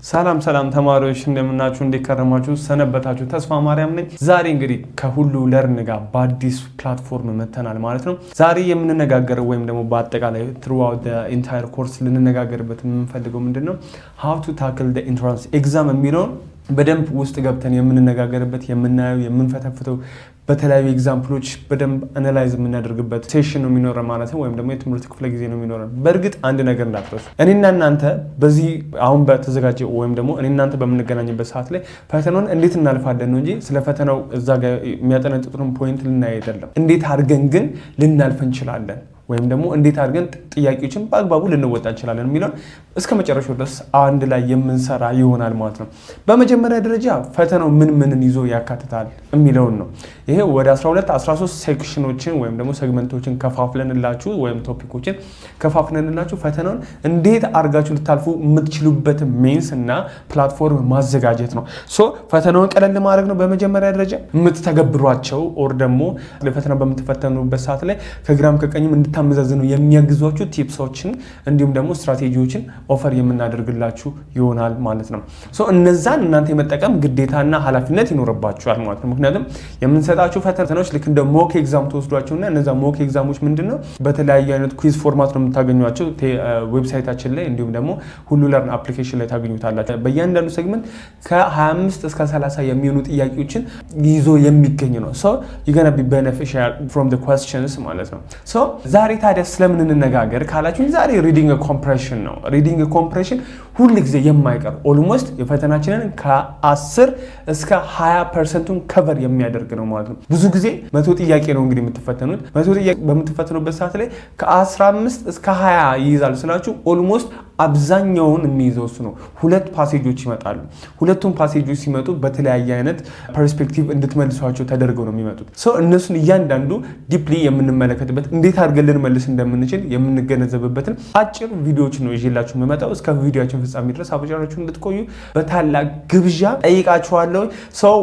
ሰላም ተማሪዎች እንደምናችሁ እንደከረማችሁ ሰነበታችሁ ተስፋ ማርያም ነኝ። ዛሬ እንግዲህ ከሁሉ ለርን ጋር በአዲስ ፕላትፎርም መተናል ማለት ነው። ዛሬ የምንነጋገረው ወይም ደግሞ በአጠቃላይ throughout the entire course ልንነጋገርበት የምንፈልገው ምንድነው how to tackle the entrance exam የሚለውን በደንብ ውስጥ ገብተን የምንነጋገርበት የምናየው የምንፈተፍተው በተለያዩ ኤግዛምፕሎች በደንብ አናላይዝ የምናደርግበት ሴሽን ነው የሚኖረን ማለት ነው። ወይም ደግሞ የትምህርት ክፍለ ጊዜ ነው የሚኖረን። በእርግጥ አንድ ነገር እንዳትረሱ፣ እኔና እናንተ በዚህ አሁን በተዘጋጀ ወይም ደግሞ እኔና እናንተ በምንገናኝበት ሰዓት ላይ ፈተናውን እንዴት እናልፋለን ነው እንጂ ስለ ፈተናው እዛ ጋር የሚያጠነጥጡን ፖይንት ልናይ አይደለም። እንዴት አድርገን ግን ልናልፍ እንችላለን ወይም ደግሞ እንዴት አድርገን ጥያቄዎችን በአግባቡ ልንወጣ እንችላለን የሚለውን እስከ መጨረሻው ድረስ አንድ ላይ የምንሰራ ይሆናል ማለት ነው። በመጀመሪያ ደረጃ ፈተናው ምንን ይዞ ያካትታል የሚለውን ነው። ይሄ ወደ 13 ሴክሽኖችን ወይም ደግሞ ሴግመንቶችን ከፋፍለንላችሁ ወይም ቶፒኮችን ከፋፍለንላችሁ ፈተናውን እንዴት አድርጋችሁ ልታልፉ የምትችሉበት ሜንስ እና ፕላትፎርም ማዘጋጀት ነው። ፈተናውን ቀለል ማድረግ ነው በመጀመሪያ ደረጃ የምትተገብሯቸው ኦር ደግሞ ለፈተና በምትፈተኑበት ሰዓት ላይ ከግራም ከቀኝም እንድታመዛዝኑ የሚያግዟችሁ ቲፕሶችን እንዲሁም ደግሞ ስትራቴጂዎችን ኦፈር የምናደርግላችሁ ይሆናል ማለት ነው። እነዛን እናንተ የመጠቀም ግዴታና ኃላፊነት ይኖርባችኋል ማለት ነው። ምክንያቱም የምንሰጣችሁ ፈተናዎች ልክ እንደ ሞክ ኤግዛም ተወስዷቸውና እነዛ ሞክ ኤግዛሞች ምንድነው በተለያዩ አይነት ኩዊዝ ፎርማት ነው የምታገኟቸው ዌብሳይታችን ላይ እንዲሁም ደግሞ ሁሉ ለርን አፕሊኬሽን ላይ ታገኙታላችሁ። በእያንዳንዱ ሴግመንት ከ25 እስከ 30 የሚሆኑ ጥያቄዎችን ይዞ የሚገኝ ነው። you're going to be beneficial from the questions ማለት ነው። ዛሬ ታዲያ ስለምን እንነጋገር ካላችሁ ዛሬ ሪዲንግ ኮምፕሬሽን ነው። ሪዲንግ ኮምፕሬሽን ሁሉ ጊዜ የማይቀር ኦልሞስት የፈተናችንን ከ10 እስከ 20% ከቨር የሚያደርግ ነው ማለት ነው። ብዙ ጊዜ 100 ጥያቄ ነው እንግዲህ የምትፈተኑት። 100 ጥያቄ በምትፈተኑበት ሰዓት ላይ ከ15 እስከ 20 ይይዛል ስላችሁ ኦልሞስት አብዛኛውን የሚይዘው እሱ ነው። ሁለት ፓሴጆች ይመጣሉ። ሁለቱም ፓሴጆች ሲመጡ በተለያየ አይነት ፐርስፔክቲቭ እንድትመልሷቸው ተደርገው ነው የሚመጡት። እነሱን እያንዳንዱ ዲፕሊ የምንመለከትበት እንዴት አድርገን ልንመልስ እንደምንችል የምንገነዘብበትን አጭር ቪዲዮዎች ነው ይዤላችሁ የምመጣው። እስከ ቪዲዮአችን ፍጻሜ ድረስ አብራችሁን እንድትቆዩ በታላቅ ግብዣ ጠይቃችኋለሁ።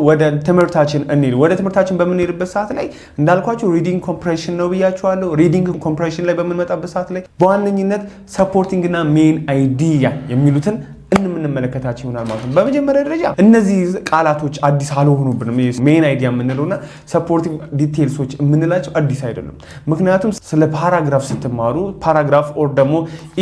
ወደ ትምህርታችን እንሂድ። ወደ ትምህርታችን በምንሄድበት ሰዓት ላይ እንዳልኳችሁ ሪዲንግ ኮምፕሬሽን ነው ብያችኋለሁ። ሪዲንግ ኮምፕሬሽን ላይ በምንመጣበት ሰዓት ላይ በዋነኝነት ሰፖርቲንግ እና ሜን አይዲያ የሚሉትን እንመለከታቸው ይሆናል ማለት ነው። በመጀመሪያ ደረጃ እነዚህ ቃላቶች አዲስ አልሆኑብንም። ሜን አይዲያ የምንለውና ሰፖርቲቭ ዲቴልሶች የምንላቸው አዲስ አይደሉም። ምክንያቱም ስለ ፓራግራፍ ስትማሩ ፓራግራፍ ኦር ደግሞ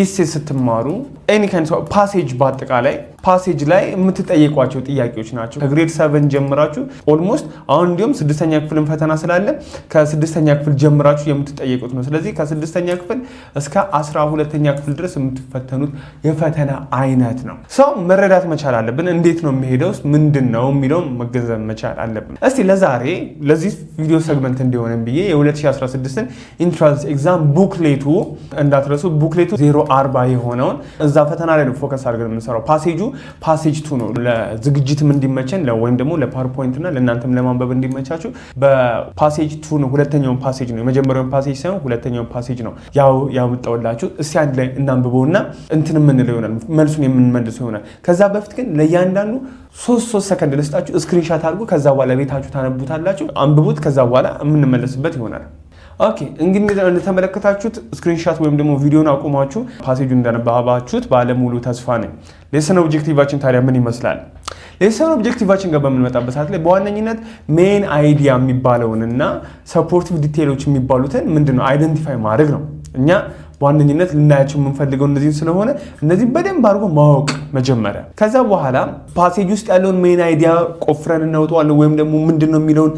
ኢሴ ስትማሩ ኤኒ ካይንድ ፓሴጅ በአጠቃላይ ፓሴጅ ላይ የምትጠየቋቸው ጥያቄዎች ናቸው። ከግሬድ 7 ጀምራችሁ ኦልሞስት አሁን እንዲሁም 6ኛ ክፍልን ፈተና ስላለ ከ6ኛ ክፍል ጀምራችሁ የምትጠየቁት ነው። ስለዚህ ከ6ኛ ክፍል እስከ 12ኛ ክፍል ድረስ የምትፈተኑት የፈተና አይነት ነው። መረዳት መቻል አለብን። እንዴት ነው የሚሄደው ምንድን ነው የሚለው መገንዘብ መቻል አለብን። እስቲ ለዛሬ ለዚህ ቪዲዮ ሴግመንት እንዲሆን ብዬ የ2016 ኢንትራንስ ኤግዛም ቡክሌቱ እንዳትረሱ፣ ቡክሌቱ 040 የሆነውን እዛ ፈተና ላይ ነው ፎከስ አድርገን የምንሰራው። ፓሴጅ 2 ነው። ለዝግጅትም እንዲመቸን ወይም ደግሞ ለፓወርፖይንት እና ለእናንተም ለማንበብ እንዲመቻችሁ በፓሴጅ 2 ነው። ሁለተኛውን ፓሴጅ ነው፣ የመጀመሪያውን ፓሴጅ ሳይሆን ሁለተኛውን ፓሴጅ ነው ያመጣሁላችሁ። እስቲ አንድ ላይ እናንብበውና እንትን የምንለው ይሆናል፣ መልሱን የምንመልሰው ይሆናል። ከዛ በፊት ግን ለእያንዳንዱ 3 ሰከንድ ልስጣችሁ። ስክሪንሻት አድርጉ። ከዛ በኋላ ቤታችሁ ታነቡታላችሁ። አንብቡት። ከዛ በኋላ የምንመለስበት ይሆናል። ኦኬ እንግዲህ እንደተመለከታችሁት ስክሪንሻት ወይም ደግሞ ቪዲዮን አቁማችሁ ፓሴጁን እንዳነባባችሁት ባለሙሉ ተስፋ ነኝ። ሌሰን ኦብጀክቲቫችን ታዲያ ምን ይመስላል? ሌሰን ኦብጀክቲቫችን ጋር በምንመጣበት ሰዓት ላይ በዋነኝነት ሜን አይዲያ የሚባለውንና ሰፖርቲቭ ዲቴይሎች የሚባሉትን ምንድነው አይደንቲፋይ ማድረግ ነው። እኛ በዋነኝነት ልናያቸው የምንፈልገው እነዚህን ስለሆነ እነዚህ በደንብ አድርጎ ማወቅ መጀመሪያ። ከዛ በኋላ ፓሴጅ ውስጥ ያለውን ሜን አይዲያ ቆፍረን እናውጣዋለን ወይም ደግሞ ምንድነው የሚለውን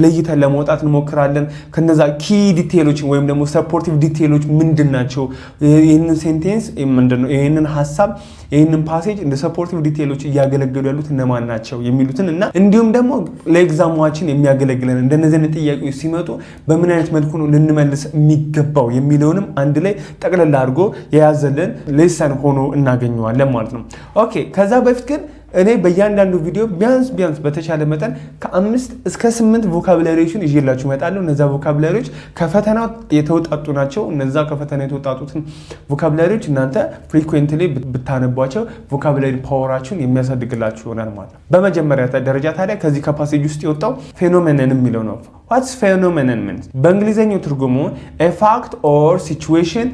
ለይተን ለማውጣት እንሞክራለን። ከነዛ ኪ ዲቴይሎችን ወይም ደግሞ ሰፖርቲቭ ዲቴይሎች ምንድናቸው፣ ይህንን ሴንቴንስ ምንድነው፣ ይህንን ሀሳብ ይህንን ፓሴጅ እንደ ሰፖርቲቭ ዲቴይሎች እያገለገሉ ያሉት እነማን ናቸው የሚሉትን እና እንዲሁም ደግሞ ለኤግዛማችን የሚያገለግለን እንደነዚህ አይነት ጥያቄዎች ሲመጡ በምን አይነት መልኩ ነው ልንመልስ የሚገባው የሚለውንም አንድ ላይ ጠቅለል አድርጎ የያዘልን ሌሰን ሆኖ እናገኘዋለን ማለት ነው። ኦኬ ከዛ በፊት ግን እኔ በእያንዳንዱ ቪዲዮ ቢያንስ በተቻለ መጠን ከ5 እስከ 8 ቮካብላሪዎችን ይዤላችሁ እመጣለሁ። እነዛ ቮካብላሪዎች ከፈተና የተውጣጡ ናቸው። እነዛ ከፈተና የተውጣጡትን ቮካብላሪዎች እናንተ ፍሪኩዌንትሊ ብታነቧቸው ቮካብላሪ ፓወራችሁን የሚያሳድግላችሁ ይሆናል ማለት ነው። በመጀመሪያ ደረጃ ታዲያ ከዚህ ከፓሴጅ ውስጥ የወጣው ፌኖሜነን የሚለው ነው። What's phenomenon means? በእንግሊዘኛው ትርጉሙ a fact or situation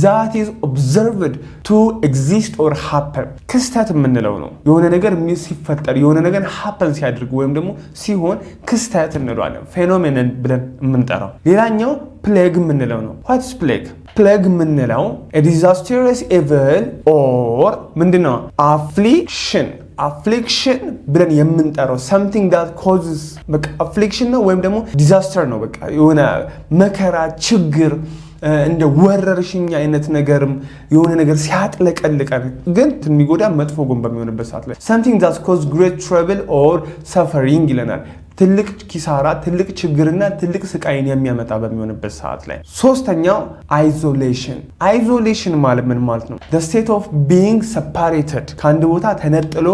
that is observed to exist or happen ክስተት የምንለው ነው። የሆነ ነገር ሲፈጠር የሆነ ነገር happen ሲያደርግ ወይም ደግሞ ሲሆን ክስተት እንለዋለን። phenomenon ብለን የምንጠራው። ሌላኛው plague የምንለው ነው። What's plague? plague የምንለው a disastrous evil or ምንድነው? affliction ብለን የምንጠራው something that causes በቃ affliction ነው ወይም ደግሞ disaster ነው። በቃ የሆነ መከራ ችግር እንደ ወረርሽኝ አይነት ነገርም የሆነ ነገር ሲያጥለቀልቀን ግን የሚጎዳ መጥፎ ጎን በሚሆንበት ሰዓት ላይ something that causes great trouble or suffering ይለናል። ትልቅ ኪሳራ ትልቅ ችግርና ትልቅ ስቃይን የሚያመጣ በሚሆንበት ሰዓት ላይ። ሶስተኛው አይዞሌሽን ማለት ምን ማለት ነው? the state of being separated ከአንድ ቦታ ተነጥሎ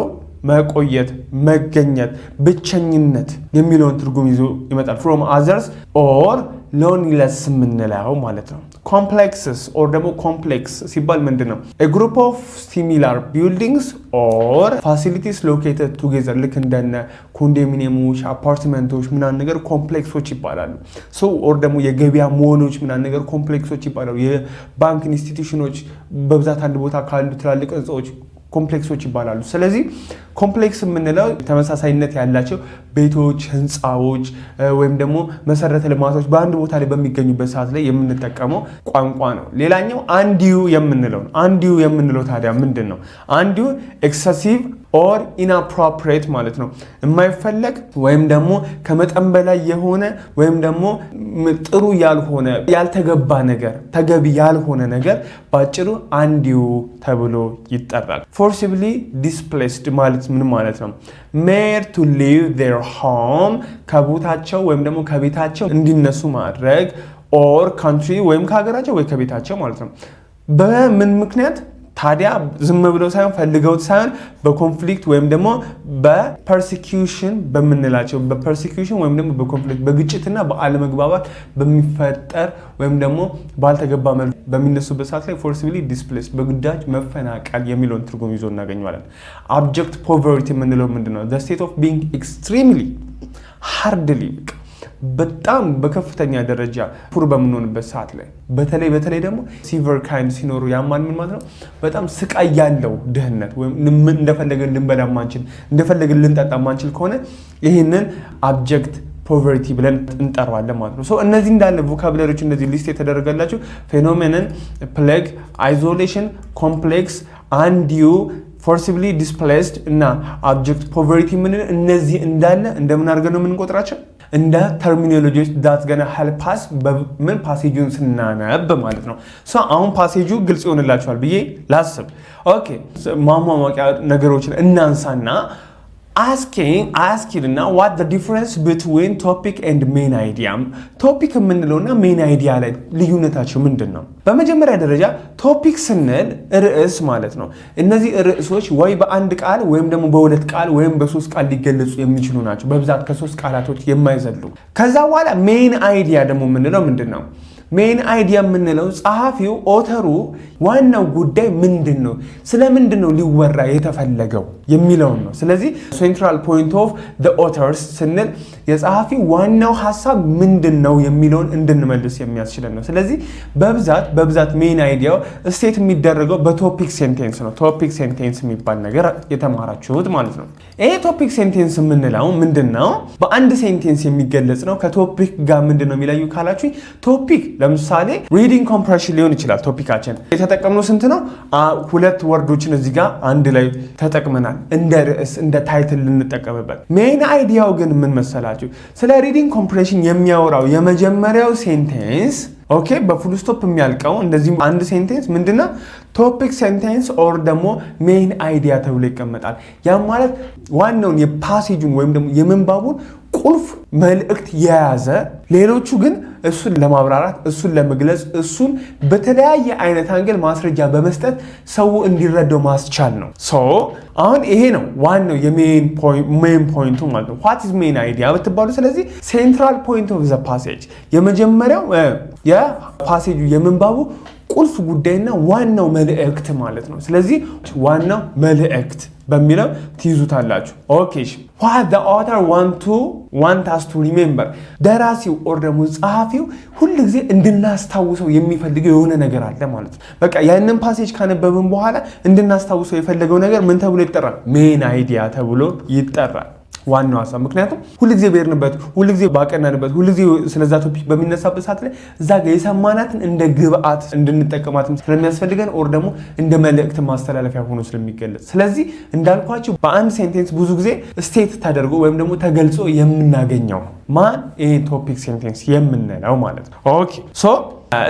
መቆየት መገኘት ብቸኝነት የሚለውን ትርጉም ይዞ ይመጣል። from others or loneliness የምንለው ማለት ነው። complexes or ደግሞ complex ሲባል ምንድነው? a group of similar buildings or facilities located together ልክ እንደነ ኮንዶሚኒየሞች አፓርትመንቶች ምናምን ነገር ኮምፕሌክሶች ይባላሉ። or ደግሞ የገበያ ሞሎች ምናምን ነገር ኮምፕሌክሶች ይባላሉ። የባንክ ኢንስቲትዩሽኖች በብዛት አንድ ቦታ ካሉ ትላልቅ ህንጻዎች ኮምፕሌክሶች ይባላሉ። ስለዚህ ኮምፕሌክስ የምንለው ተመሳሳይነት ያላቸው ቤቶች ህንጻዎች ወይም ደግሞ መሰረተ ልማቶች በአንድ ቦታ ላይ በሚገኙበት ሰዓት ላይ የምንጠቀመው ቋንቋ ነው። ሌላኛው አንዲዩ የምንለው ነው። አንዲዩ የምንለው ታዲያ ምንድን ነው? አንዲዩ ኤክሰሲቭ ኦር ኢንአፕሮፕሪየት ማለት ነው። የማይፈለግ ወይም ደግሞ ከመጠን በላይ የሆነ ወይም ደግሞ ጥሩ ያልሆነ ያልተገባ ነገር ተገቢ ያልሆነ ነገር ባጭሩ አንዲዩ ተብሎ ይጠራል። forcibly displaced ማለት ምን ማለት ነው? made to leave their home ከቦታቸው ወይም ደግሞ ከቤታቸው እንዲነሱ ማድረግ or country ወይም ከሀገራቸው ወይ ከቤታቸው ማለት ነው። በምን ምክንያት ታዲያ ዝም ብለው ሳይሆን ፈልገውት ሳይሆን በኮንፍሊክት ወይም ደግሞ በፐርሲኪዩሽን በምንላቸው በፐርሲኪዩሽን ወይም ደግሞ በኮንፍሊክት በግጭትና በአለመግባባት በሚፈጠር ወይም ደግሞ ባልተገባ መልኩ በሚነሱበት ሰዓት ላይ forcibly displaced በግዳጅ መፈናቀል የሚለውን ትርጉም ይዞ እናገኘዋለን። abject poverty የምንለው ምንድነው? the state of being extremely hardly በጣም በከፍተኛ ደረጃ ፑር በምንሆንበት ሰዓት ላይ በተለይ ደግሞ ሲቨር ካይንድ ሲኖሩ ያማን ምን ማለት ነው? በጣም ስቃይ ያለው ድህነት ወይም እንደፈለገን ልንበላ ማንችል እንደፈለገን ልንጠጣ ማንችል ከሆነ ይህንን አብጀክት ፖቨርቲ ብለን እንጠራዋለን ማለት ነው። እነዚህ እንዳለ ቮካብላሪዎች እነዚህ ሊስት የተደረገላቸው ፌኖሜነን፣ ፕሌግ፣ አይዞሌሽን፣ ኮምፕሌክስ፣ አንዲዩ፣ forcibly displaced እና አብጀክት ፖቨርቲ ምን እነዚህ እንዳለ እንደምን አድርገን ነው የምንቆጥራቸው? እንደ ተርሚኖሎጂዎች ዳት ገና help us በምን ፓሴጁን ስናነብ ማለት ነው። አሁን ፓሴጁ ግልጽ ይሆንላችኋል ብዬ ላስብ። ኦኬ ማሟሟቂያ ነገሮችን እናንሳና asking እና what the difference between topic and main idea ቶፒክ የምንለውና ሜን አይዲያ ላይ ልዩነታቸው ምንድን ነው? በመጀመሪያ ደረጃ ቶፒክ ስንል ርዕስ ማለት ነው። እነዚህ ርዕሶች ወይ በአንድ ቃል ወይም ደግሞ በሁለት ቃል ወይም በሶስት ቃል ሊገለጹ የሚችሉ ናቸው። በብዛት ከሶስት ቃላቶች የማይዘሉ። ከዛ በኋላ ሜን አይዲያ ደግሞ የምንለው ምንድን ነው? ሜን አይዲያ የምንለው ጸሐፊው ኦተሩ ዋናው ጉዳይ ምንድን ነው ስለ ምንድን ነው ሊወራ የተፈለገው የሚለውን ነው። ስለዚህ ሴንትራል ፖይንት ኦፍ ዘ ኦተርስ ስንል የጸሐፊ ዋናው ሐሳብ ምንድን ነው የሚለውን እንድንመልስ የሚያስችለን ነው። ስለዚህ በብዛት ሜን አይዲያው ስቴት የሚደረገው በቶፒክ ሴንቴንስ ነው። ቶፒክ ሴንቴንስ የሚባል ነገር የተማራችሁት ማለት ነው። ይሄ ቶፒክ ሴንቴንስ የምንለው ምንድነው? በአንድ ሴንቴንስ የሚገለጽ ነው። ከቶፒክ ጋር ምንድነው የሚለዩ ካላችሁ ቶፒክ ለምሳሌ ሪዲንግ ኮምፕሬሽን ሊሆን ይችላል። ቶፒካችን የተጠቀምነው ስንት ነው? ሁለት ወርዶችን እዚህ ጋር አንድ ላይ ተጠቅመናል እንደ ርዕስ እንደ ታይትል ልንጠቀምበት። ሜን አይዲያው ግን ምን መሰላችሁ? ስለ ሪዲንግ ኮምፕሬሽን የሚያወራው የመጀመሪያው ሴንቴንስ ኦኬ በፉል ስቶፕ የሚያልቀው እንደዚህ አንድ ሴንቴንስ ምንድነው? ቶፒክ ሴንቴንስ ኦር ደግሞ ሜን አይዲያ ተብሎ ይቀመጣል። ያ ማለት ዋናውን የፓሴጁን ወይም ደግሞ የምንባቡን ቁልፍ መልእክት የያዘ ሌሎቹ ግን እሱን ለማብራራት እሱን ለመግለጽ እሱን በተለያየ አይነት አንገል ማስረጃ በመስጠት ሰው እንዲረዳው ማስቻል ነው። አሁን ይሄ ነው ዋናው የሜን ፖይንቱ ማለት ነው። what is main idea ብትባሉ ስለዚህ ሴንትራል ፖይንት ኦፍ ዘ ፓሴጅ የመጀመሪያው የፓሴጁ የምንባቡ ቁልፍ ጉዳይና ዋናው መልእክት ማለት ነው። ስለዚህ ዋናው መልእክት በሚለው ትይዙታላችሁ። ኦኬ what the author want us to remember ደራሲው ኦር ደግሞ ጸሐፊው ሁልጊዜ እንድናስታውሰው የሚፈልገው የሆነ ነገር አለ ማለት ነው። በቃ ያንን ፓሴጅ ካነበብን በኋላ እንድናስታውሰው የፈለገው ነገር ምን ተብሎ ይጠራል? ሜን አይዲያ ተብሎ ይጠራል። ዋናው ሐሳብ ምክንያቱም ሁልጊዜ በርንበት ሁልጊዜ ባቀናንበት ሁልጊዜ ስለዛ ቶፒክ በሚነሳበት ሰዓት ላይ እዛ ጋር የሰማናትን እንደ ግብአት እንድንጠቀማትም ስለሚያስፈልገን ኦር ደግሞ እንደ መልእክት ማስተላለፊያ ሆኖ ስለሚገለጽ ስለዚህ እንዳልኳችሁ በአንድ ሴንቴንስ ብዙ ጊዜ ስቴት ተደርጎ ወይም ደግሞ ተገልጾ የምናገኘው ማን ይሄ ቶፒክ ሴንቴንስ የምንለው ማለት ነው። ኦኬ ሶ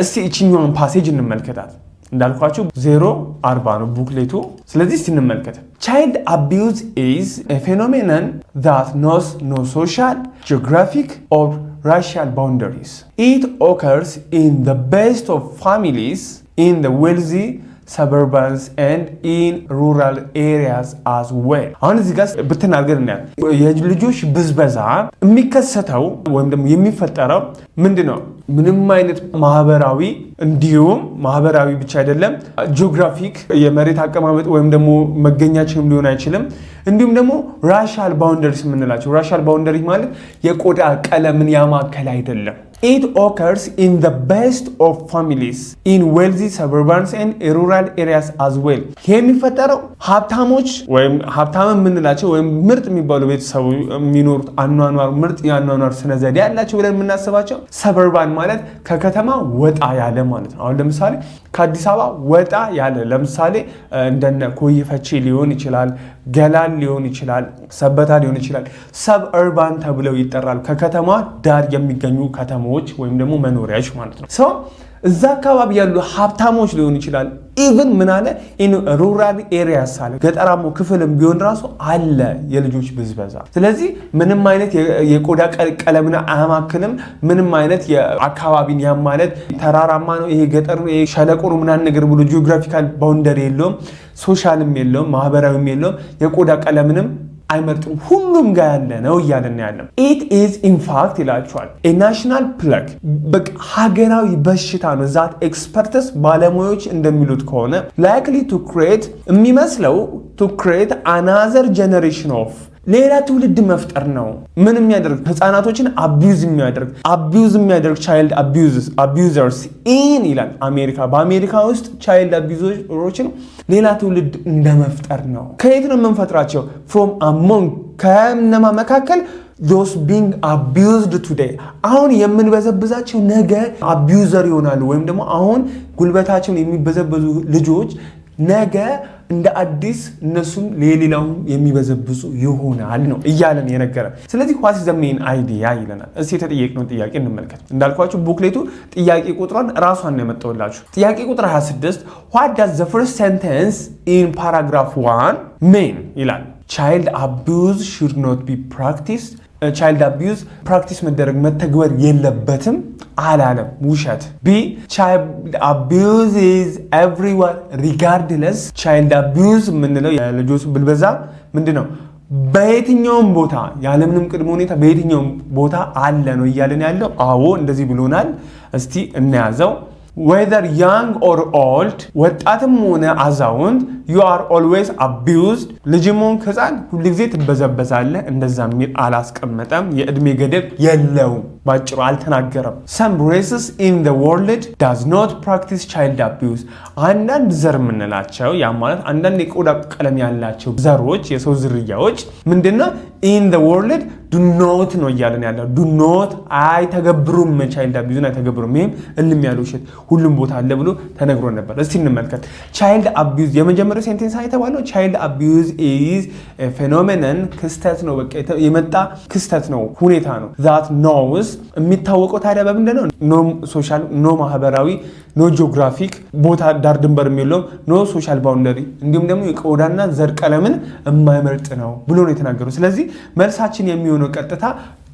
እስቲ እቺኛውን ፓሴጅ እንመልከታት። እንዳልኳችሁ 0:40 ነው ቡክሌቱ። ስለዚህ ስንመልከት child abuse is a phenomenon that knows no social, geographic or racial boundaries. It occurs in the best of families, in the wealthy suburbs and in rural areas as well. አሁን እዚህ ጋር ብትናገርና የልጆች ብዝበዛ የሚከሰተው ወይም ደግሞ የሚፈጠረው ምንድነው? ምንም አይነት ማህበራዊ እንዲሁም ማህበራዊ ብቻ አይደለም ጂኦግራፊክ የመሬት አቀማመጥ ወይም ደግሞ መገኛችንም ሊሆን አይችልም። እንዲሁም ደግሞ ራሻል ባውንደሪስ የምንላቸው ራሻል ባውንደሪ ማለት የቆዳ ቀለምን ያማከለ አይደለም። It occurs in the best of families, in wealthy suburbs and rural areas as well. የሚፈጠረው ሀብታሞች ወይም ሀብታም የምንላቸው ወይም ምርጥ የሚባሉ ቤተሰቡ የሚኖሩት አኗኗር ምርጥ የአኗኗር ስነ ዘዴ ያላቸው ብለን የምናስባቸው ሰበርባን ማለት ከከተማ ወጣ ያለ ማለት ነው። አሁን ለምሳሌ ከአዲስ አበባ ወጣ ያለ ለምሳሌ እንደነ ኮዬ ፈቼ ሊሆን ይችላል፣ ገላን ሊሆን ይችላል፣ ሰበታ ሊሆን ይችላል። ሰብ አርባን ተብለው ይጠራሉ። ከከተማ ዳር የሚገኙ ከተሞች ወይም ደግሞ መኖሪያዎች ማለት ነው። ሰው እዛ አካባቢ ያሉ ሀብታሞች ሊሆን ይችላል። ኢቭን ምን አለ ኢን ሩራል ኤሪያስ አለ ገጠራማው ክፍልም ቢሆን ራሱ አለ የልጆች ብዝበዛ። ስለዚህ ምንም አይነት የቆዳ ቀለምን አያማክልም። ምንም አይነት የአካባቢን ያ ማለት ተራራማ ነው ይሄ ገጠር ይሄ ሸለቆ ነው ምናምን ነገር ብሎ ጂኦግራፊካል ባውንደሪ የለውም፣ ሶሻልም የለውም፣ ማህበራዊም የለውም፣ የቆዳ ቀለምንም አይመርጥም። ሁሉም ጋር ያለ ነው እያለን ያለው it is in fact ይላቸዋል a national plague በቃ ሀገራዊ በሽታ ነው። ዛት ኤክስፐርትስ ባለሙያዎች እንደሚሉት ከሆነ likely to create የሚመስለው to create another generation of ሌላ ትውልድ መፍጠር ነው። ምን የሚያደርግ ህፃናቶችን አቢዩዝ የሚያደርግ ቻይልድ አቢዩዘርስ ኢን ይላል አሜሪካ። በአሜሪካ ውስጥ ቻይልድ አቢዩዘሮችን ሌላ ትውልድ እንደመፍጠር ነው። ከየት ነው የምንፈጥራቸው? from among ከነማ መካከል those being abused today አሁን የምንበዘብዛቸው ነገ አቢዩዘር ይሆናሉ። ወይም ደግሞ አሁን ጉልበታቸውን የሚበዘበዙ ልጆች ነገ እንደ አዲስ እነሱም ሌላውን የሚበዘብዙ ይሆናል ነው እያለን የነገረን። ስለዚህ what is the main idea ይለናል። እስኪ የተጠየቅነው ጥያቄ እንመልከት። እንዳልኳችሁ ቡክሌቱ ጥያቄ ቁጥሯን ራሷን ነው ያመጣውላችሁ። ጥያቄ ቁጥር 26 what does the first sentence in paragraph 1 mean ይላል። child abuse should not be practiced ቻይልድ አቢዩዝ ፕራክቲስ መደረግ መተግበር የለበትም አላለም። ውሸት። ቢ ቻይልድ አቢዩዝ ኢዝ ኤቭሪዌር ሪጋርድለስ ቻይልድ አቢዩዝ የምንለው የልጆች ብልበዛ ምንድነው? በየትኛውም ቦታ ያለምንም ቅድመ ሁኔታ በየትኛውም ቦታ አለ ነው እያለን ያለው። አዎ እንደዚህ ብሎናል። እስቲ እናያዘው። whether young or old ወጣትም ሆነ አዛውንት you are always abused ልጅም ሆንክ ህፃን ሁልጊዜ ትበዘበዛለህ እንደዛ የሚል አላስቀመጠም። የእድሜ ገደብ የለውም። ባጭሩ አልተናገረም። some races in the world does not practice child abuse አንዳንድ ዘር የምንላቸው ያ ማለት አንዳንድ የቆዳ ቀለም ያላቸው ዘሮች የሰው ዝርያዎች ምንድነው in the world do not ነው እያለን ያለው do not አይተገብሩም child abuse አይተገብሩም። ይሄም እልም ያለው ሽት ሁሉም ቦታ አለ ብሎ ተነግሮ ነበር። እስቲ እንመልከት። child abuse የመጀመሪያው ሴንቴንስ አይተባለው child abuse is a phenomenon ክስተት ነው። በቃ የመጣ ክስተት ነው፣ ሁኔታ ነው። that knows የሚታወቀው ታዲያ በምንድነው? ኖ ሶሻል ኖ ማህበራዊ ኖ ጂኦግራፊክ ቦታ ዳር ድንበር የሚለው ኖ ሶሻል ባውንደሪ እንዲሁም ደግሞ የቆዳና ዘር ቀለምን የማይመርጥ ነው ብሎ ነው የተናገረው። ስለዚህ መልሳችን የሚሆነው ቀጥታ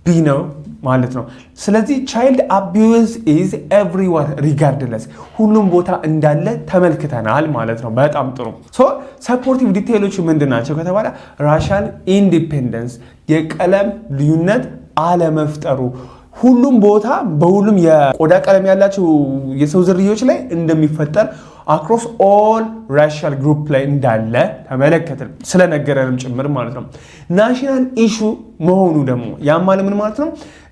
ቢ ነው ማለት ነው። ስለዚህ child abuse is everywhere regardless ሁሉም ቦታ እንዳለ ተመልክተናል ማለት ነው። በጣም ጥሩ። ሶ ሰፖርቲቭ ዲቴይሎች ምንድናቸው ከተባለ racial independence የቀለም ልዩነት አለመፍጠሩ ሁሉም ቦታ በሁሉም የቆዳ ቀለም ያላቸው የሰው ዝርያዎች ላይ እንደሚፈጠር አክሮስ ኦል ራሻል ግሩፕ ላይ እንዳለ ተመለከትን ስለነገረንም ጭምር ማለት ነው። ናሽናል ኢሹ መሆኑ ደግሞ ያማለ ምን ማለት ነው?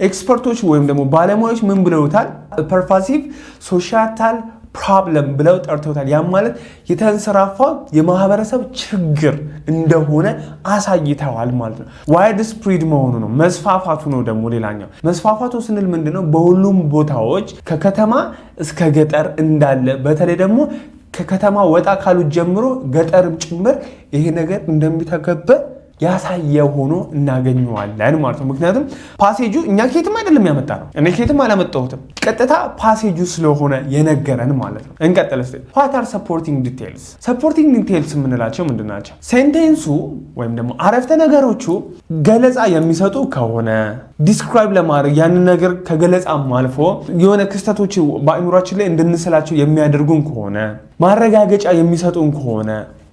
ኤክስፐርቶች ወይም ደግሞ ባለሙያዎች ምን ብለውታል? ፐርቫሲቭ ሶሻታል ፕሮብለም ብለው ጠርተውታል። ያም ማለት የተንሰራፋው የማህበረሰብ ችግር እንደሆነ አሳይተዋል ማለት ነው። ዋይድ ስፕሪድ መሆኑ ነው፣ መስፋፋቱ ነው። ደግሞ ሌላኛው መስፋፋቱ ስንል ምንድነው? በሁሉም ቦታዎች ከከተማ እስከ ገጠር እንዳለ በተለይ ደግሞ ከከተማ ወጣ ካሉት ጀምሮ ገጠርም ጭምር ይሄ ነገር እንደሚተገበር ያሳየ ሆኖ እናገኘዋለን ማለት ነው። ምክንያቱም ፓሴጁ እኛ ከየትም አይደለም ያመጣ ነው። እኔ ከየትም አላመጣሁትም። ቀጥታ ፓሴጁ ስለሆነ የነገረን ማለት ነው። እንቀጥል እስቲ። what are supporting details? supporting details የምንላቸው ምንድን ናቸው? ሴንቴንሱ ወይም ደግሞ አረፍተ ነገሮቹ ገለጻ የሚሰጡ ከሆነ ዲስክራይብ ለማድረግ ያንን ነገር ከገለጻም አልፎ የሆነ ክስተቶች በአእምሯችን ላይ እንድንስላቸው የሚያደርጉን ከሆነ ማረጋገጫ የሚሰጡን ከሆነ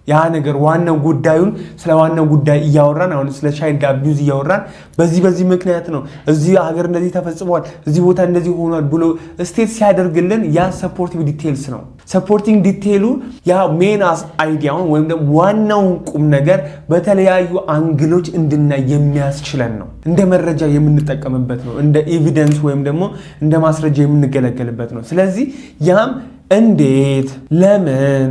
ያ ነገር ዋናው ጉዳዩን ስለ ዋናው ጉዳይ እያወራን አሁን ስለ ቻይልድ አቢዩዝ እያወራን በዚህ ምክንያት ነው እዚህ ሀገር እንደዚህ ተፈጽሟል እዚህ ቦታ እንደዚህ ሆኗል ብሎ ስቴት ሲያደርግልን ያ ሰፖርቲቭ ዲቴልስ ነው። ሰፖርቲንግ ዲቴሉ ያ ሜን አይዲያውን ወይም ደግሞ ዋናውን ቁም ነገር በተለያዩ አንግሎች እንድናይ የሚያስችለን ነው። እንደ መረጃ የምንጠቀምበት ነው። እንደ ኤቪደንስ ወይም ደግሞ እንደ ማስረጃ የምንገለገልበት ነው። ስለዚህ ያም እንዴት፣ ለምን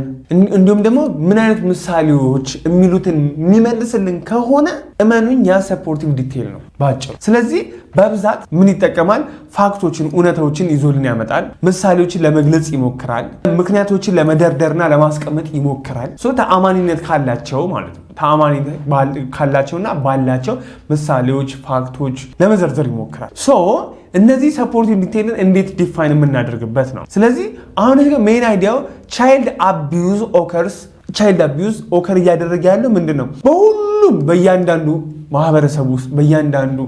እንዲሁም ደግሞ ምን አይነት ምሳሌዎች የሚሉትን የሚመልስልን ከሆነ እመኑኝ ያ ሰፖርቲቭ ዲቴል ነው ባጭሩ። ስለዚህ በብዛት ምን ይጠቀማል? ፋክቶችን፣ እውነታዎችን ይዞልን ያመጣል። ምሳሌዎችን ለመግለጽ ይሞክራል። ምክንያቶችን ለመደርደርና ለማስቀመጥ ይሞክራል። ተአማኒነት ካላቸው ማለት ነው። ተአማኒነት ካላቸውና ባላቸው ምሳሌዎች፣ ፋክቶች ለመዘርዘር ይሞክራል። እነዚህ ሰፖርቲቭ ዲቴልን እንዴት ዲፋይን የምናደርግበት ነው። ስለዚህ አሁን እዚህ ጋር ሜን አይዲያው ቻይልድ አቢዩዝ ኦከር እያደረገ ያለው ምንድን ነው? በሁሉም በእያንዳንዱ ማህበረሰብ ውስጥ በእያንዳንዱ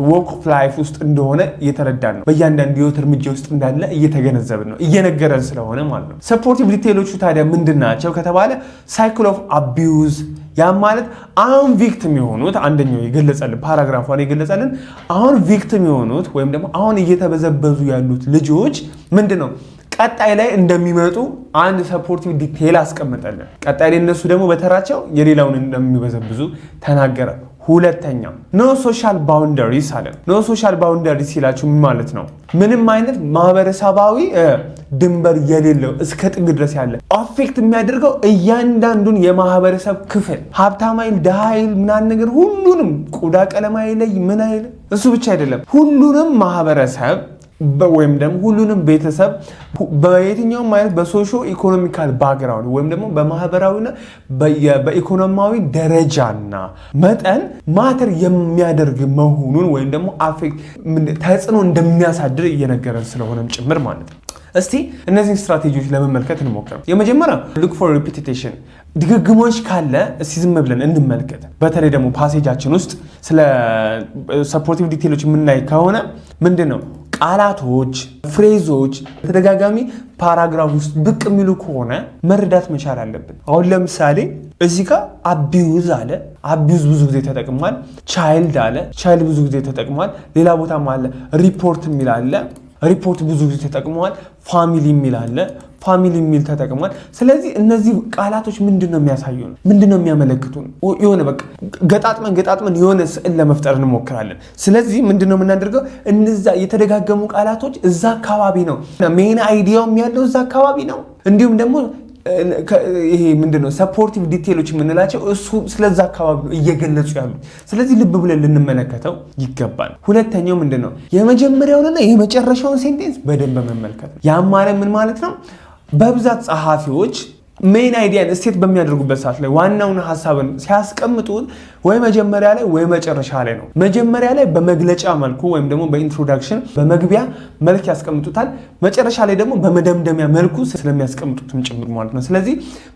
ዎክ ኦፍ ላይፍ ውስጥ እንደሆነ እየተረዳን ነው። በእያንዳንዱ የህይወት እርምጃ ውስጥ እንዳለ እየተገነዘብን ነው፣ እየነገረን ስለሆነ ማለት ነው። ሰፖርቲቭ ዲቴሎቹ ታዲያ ምንድን ናቸው ከተባለ ሳይክል ኦፍ አቢዩዝ ያ ማለት አሁን ቪክቲም የሆኑት አንደኛው የገለጸልን ፓራግራፏን የገለጸልን አሁን ቪክቲም የሆኑት ወይም ደግሞ አሁን እየተበዘበዙ ያሉት ልጆች ምንድነው ቀጣይ ላይ እንደሚመጡ አንድ ሰፖርቲቭ ዲቴል አስቀምጠልን። ቀጣይ ላይ እነሱ ደግሞ በተራቸው የሌላውን እንደሚበዘብዙ ተናገረ። ሁለተኛው ኖ ሶሻል ባውንደሪስ አለ። ኖ ሶሻል ባውንደሪስ ሲላችሁ ምን ማለት ነው? ምንም አይነት ማህበረሰባዊ ድንበር የሌለው እስከ ጥግ ድረስ ያለ አፌክት የሚያደርገው እያንዳንዱን የማህበረሰብ ክፍል ሀብታም አይል ድሃ አይል ምናምን ነገር ሁሉንም ቆዳ ቀለም አይለይ ምን አይል። እሱ ብቻ አይደለም ሁሉንም ማህበረሰብ ወይም ደግሞ ሁሉንም ቤተሰብ በየትኛውም ማለት በሶሾ ኢኮኖሚካል ባክግራውንድ ወይም ደግሞ በማህበራዊና በኢኮኖሚያዊ ደረጃና መጠን ማተር የሚያደርግ መሆኑን ወይም ደግሞ ተጽዕኖ እንደሚያሳድር እየነገረን ስለሆነም ጭምር ማለት ነው። እስቲ እነዚህን ስትራቴጂዎች ለመመልከት እንሞክር። የመጀመሪያው ሉክ ፎር ሪፒቲሽን፣ ድግግሞች ካለ እስቲ ዝም ብለን እንመልከት። በተለይ ደግሞ ፓሴጃችን ውስጥ ስለ ሰፖርቲቭ ዲቴሎች የምናይ ከሆነ ምንድነው ቃላቶች፣ ፍሬዞች በተደጋጋሚ ፓራግራፍ ውስጥ ብቅ የሚሉ ከሆነ መረዳት መቻል አለብን። አሁን ለምሳሌ እዚህ ጋር አቢዩዝ አለ። አቢዩዝ ብዙ ጊዜ ተጠቅሟል። ቻይልድ አለ። ቻይልድ ብዙ ጊዜ ተጠቅሟል። ሌላ ቦታም አለ ሪፖርት የሚል አለ። ሪፖርት ብዙ ጊዜ ተጠቅሟል። ፋሚሊ የሚል አለ። ፋሚሊ የሚል ተጠቅሟል። ስለዚህ እነዚህ ቃላቶች ምንድነው የሚያሳዩን? ምንድነው የሚያመለክቱን? የሆነ በቃ ገጣጥመን የሆነ ስዕል ለመፍጠር እንሞክራለን። ስለዚህ ምንድነው የምናደርገው? እነዛ የተደጋገሙ ቃላቶች እዛ አካባቢ ነው። ሜን አይዲያውም ያለው እዛ አካባቢ ነው። እንዲሁም ደግሞ ይሄ ምንድነው ሰፖርቲቭ ዲቴሎች የምንላቸው እሱ ስለዛ አካባቢ እየገለጹ ያሉ። ስለዚህ ልብ ብለን ልንመለከተው ይገባል። ሁለተኛው ምንድነው የመጀመሪያውንና የመጨረሻውን ሴንቴንስ በደንብ መመልከት። ያም ማለት ምን ማለት ነው? በብዛት ጸሐፊዎች ሜን አይዲያን ስቴት በሚያደርጉበት ሰዓት ላይ ዋናውን ሐሳብን ሲያስቀምጡት ወይ መጀመሪያ ላይ ወይ መጨረሻ ላይ ነው። መጀመሪያ ላይ በመግለጫ መልኩ ወይም ደግሞ በኢንትሮዳክሽን በመግቢያ መልክ ያስቀምጡታል። መጨረሻ ላይ ደግሞ በመደምደሚያ መልኩ ስለሚያስቀምጡትም ጭምር ማለት ነው። ስለዚህ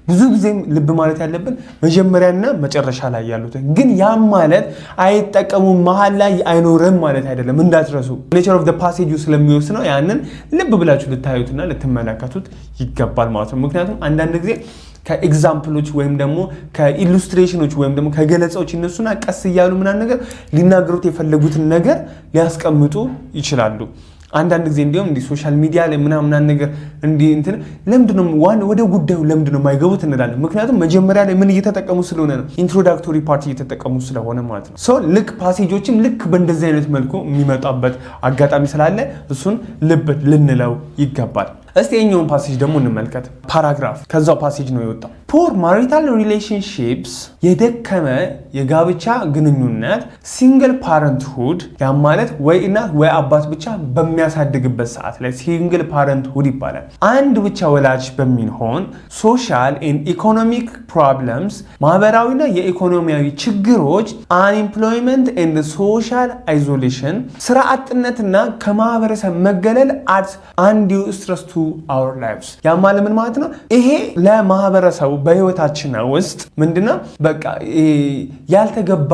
ብዙ ጊዜም ልብ ማለት ያለብን መጀመሪያና መጨረሻ ላይ ያሉትን ግን ያም ማለት አይጠቀሙም መሃል ላይ አይኖርም ማለት አይደለም። እንዳትረሱ ኔቸር ኦፍ ዘ ፓሴጅ ስለሚወስነው ያንን ልብ ብላችሁ ልታዩትና ልትመለከቱት ይገባል ማለት ነው። ምክንያቱም አንዳንድ ጊዜ ከኤግዛምፕሎች ወይም ደግሞ ከኢሉስትሬሽኖች ወይም ደግሞ ከገለጻዎች እነሱና ቀስ እያሉ ምናምን ነገር ሊናገሩት የፈለጉትን ነገር ሊያስቀምጡ ይችላሉ። አንዳንድ ጊዜ እንዲሁም እንዲህ ሶሻል ሚዲያ ላይ ምናምን ነገር እንዲህ እንትን ለምንድነው ወደ ጉዳዩ ለምንድነው የማይገቡት እንላለን። ምክንያቱም መጀመሪያ ላይ ምን እየተጠቀሙ ስለሆነ ነው፣ ኢንትሮዳክቶሪ ፓርት እየተጠቀሙ ስለሆነ ማለት ነው። ሶ ልክ ፓሴጆችም ልክ በእንደዚህ አይነት መልኩ የሚመጣበት አጋጣሚ ስላለ እሱን ልብ ልንለው ይገባል። እስቲ የኛውን ፓሴጅ ደግሞ እንመልከት። ፓራግራፍ ከዛው ፓሴጅ ነው የወጣው። ፖር ማሪታል ሪሌሽንሺፕስ የደከመ የጋብቻ ግንኙነት፣ ሲንግል ፓረንትሁድ ያ ማለት ወይ እናት ወይ አባት ብቻ በሚያሳድግበት ሰዓት ላይ ሲንግል ፓረንትሁድ ይባላል። አንድ ብቻ ወላጅ በሚሆን ሶሻል ኤንድ ኢኮኖሚክ ፕሮብለምስ ማህበራዊና የኢኮኖሚያዊ ችግሮች፣ አንኤምፕሎይመንት ኤንድ ሶሻል አይዞሌሽን ስራ አጥነትና ከማህበረሰብ መገለል አት አንድ ስትረስ ቱ our lives ያ ማለት ምን ማለት ነው? ይሄ ለማህበረሰቡ በህይወታችን ውስጥ ምንድነው በቃ ያልተገባ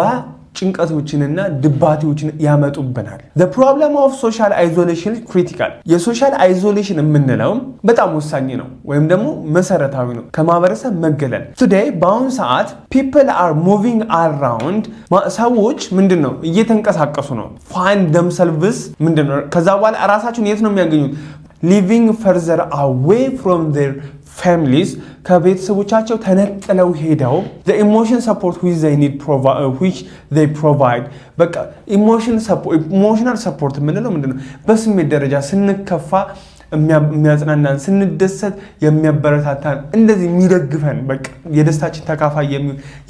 ጭንቀቶችንና ድባቴዎችን ያመጡብናል። the problem of social isolation is critical የሶሻል አይዞሌሽን የምንለው በጣም ወሳኝ ነው ወይም ደግሞ መሰረታዊ ነው። ከማህበረሰብ መገለል today በአሁኑ ሰዓት people are moving around ሰዎች ምንድነው እየተንቀሳቀሱ ነው። find themselves ምንድነው ከዛ በኋላ ራሳቸውን የት ነው የሚያገኙት? living further away from their families ከቤተሰቦቻቸው ተነጥለው ሄደው the emotion support which they provide በቃ emotional support ምንለው ምንድነው? በስሜት ደረጃ ስንከፋ የሚያጽናናን፣ ስንደሰት የሚያበረታታን፣ እንደዚህ የሚደግፈን በቃ የደስታችን ተካፋይ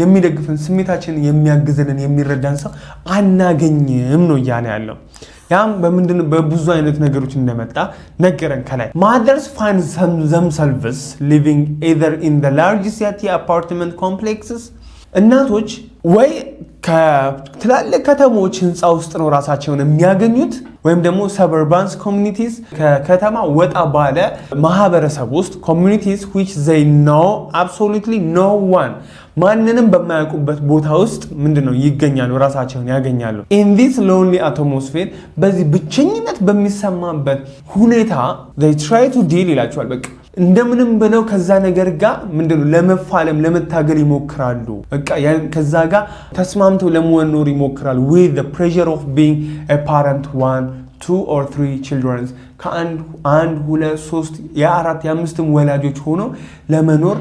የሚደግፈን፣ ስሜታችንን የሚያግዘንን የሚረዳን ሰው አናገኝም ነው እያለ ያለው። ያም በምንድነው በብዙ አይነት ነገሮች እንደመጣ ነገረን ከላይ። mothers find themselves living either in the large city apartment complexes እናቶች ወይ ከትላልቅ ከተሞች ህንፃ ውስጥ ነው ራሳቸውን የሚያገኙት ወይም ደግሞ suburbans communities ከከተማ ወጣ ባለ ማህበረሰብ ውስጥ communities which they know absolutely no one ማንንም በማያውቁበት ቦታ ውስጥ ምንድነው ይገኛሉ፣ ራሳቸውን ያገኛሉ። in this lonely atmosphere በዚህ ብቸኝነት በሚሰማበት ሁኔታ they try to deal ይላቸዋል። በቃ እንደምንም ብለው ከዛ ነገር ጋር ምንድነው ለመፋለም ለመታገል ይሞክራሉ። በቃ ከዛ ጋር ተስማምተው ለመኖር ይሞክራሉ with the pressure of being a parent, 1, 2 or 3 children ከአንድ ሁለት ሶስት የአራት የአምስትም ወላጆች ሆኖ ለመኖር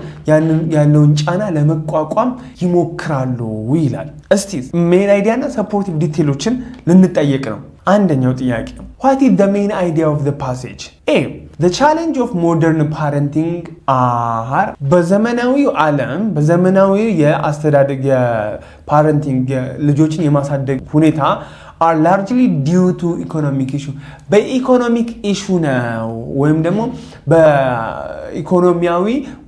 ያለውን ጫና ለመቋቋም ይሞክራሉ ይላል። እስቲ ሜን አይዲያና ሰፖርቲቭ ዲቴሎችን ልንጠየቅ ነው። አንደኛው ጥያቄ what is the main idea of the passage? A the challenge of modern parenting are በዘመናዊው ዓለም በዘመናዊ የአስተዳደግ የፓረንቲንግ ልጆችን የማሳደግ ሁኔታ are largely due to economic issue በኢኮኖሚክ ኢሹ ነው ወይም ደግሞ በኢኮኖሚያዊ